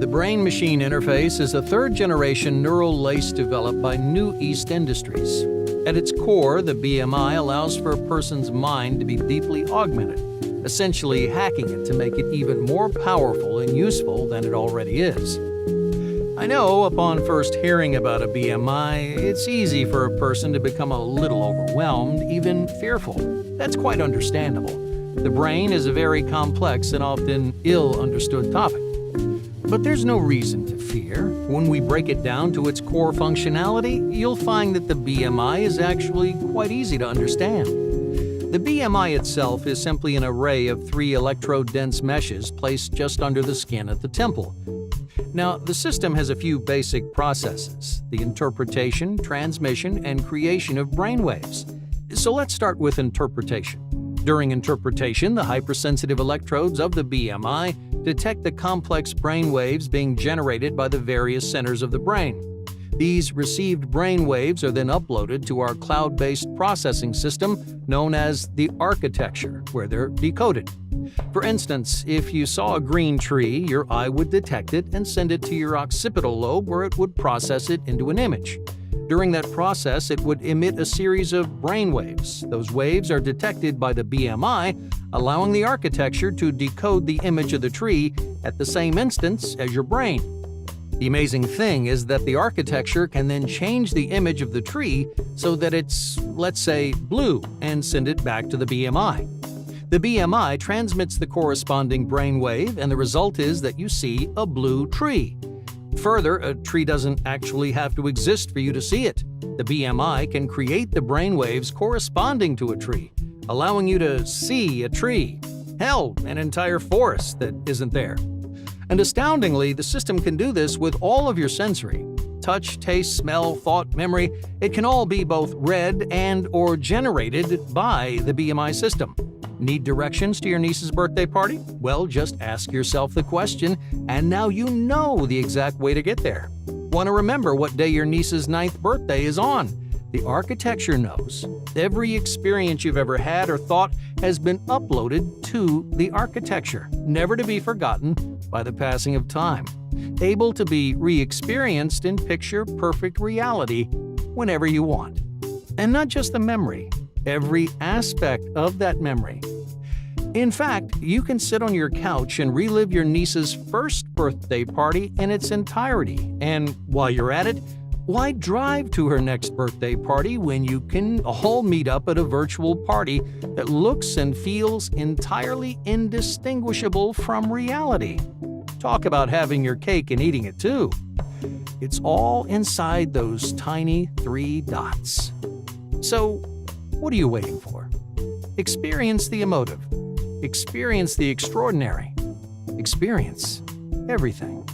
brain-machine interface is a third-generation neural lace developed by New East Industries. At its core, the BMI allows for a person's mind to be deeply augmented, essentially hacking it to make it even more powerful and useful than it already is. I know, upon first hearing about a BMI, it's easy for a person to become a little overwhelmed, even fearful. That's quite understandable. The brain is a very complex and often ill-understood topic. But there's no reason to fear. When we break it down to its core functionality, you'll find that the BMI is actually quite easy to understand. The BMI itself is simply an array of 3 electrode-dense meshes placed just under the skin at the temple. Now, the system has a few basic processes: the interpretation, transmission, and creation of brainwaves. So let's start with interpretation. During interpretation, the hypersensitive electrodes of the BMI detect the complex brainwaves being generated by the various centers of the brain. These received brainwaves are then uploaded to our cloud-based processing system known as the architecture, where they're decoded. For instance, if you saw a green tree, your eye would detect it and send it to your occipital lobe, where it would process it into an image. During that process, it would emit a series of brainwaves. Those waves are detected by the BMI, allowing the architecture to decode the image of the tree at the same instance as your brain. The amazing thing is that the architecture can then change the image of the tree so that it's, let's say, blue, and send it back to the BMI. The BMI transmits the corresponding brainwave, and the result is that you see a blue tree. Further, a tree doesn't actually have to exist for you to see it. The BMI can create the brainwaves corresponding to a tree, allowing you to see a tree. Hell, an entire forest that isn't there. And astoundingly, the system can do this with all of your sensory. Touch, taste, smell, thought, memory, it can all be both read and/or generated by the BMI system. Need directions to your niece's birthday party? Well, just ask yourself the question, and now you know the exact way to get there. Want to remember what day your niece's 9th birthday is on? The architecture knows. Every experience you've ever had or thought has been uploaded to the architecture, never to be forgotten by the passing of time, able to be re-experienced in picture-perfect reality whenever you want. And not just the memory, every aspect of that memory. In fact, you can sit on your couch and relive your niece's first birthday party in its entirety. And while you're at it, why drive to her next birthday party when you can all meet up at a virtual party that looks and feels entirely indistinguishable from reality? Talk about having your cake and eating it too. It's all inside those tiny 3 dots. So, what are you waiting for? Experience the emotive. Experience the extraordinary. Experience everything.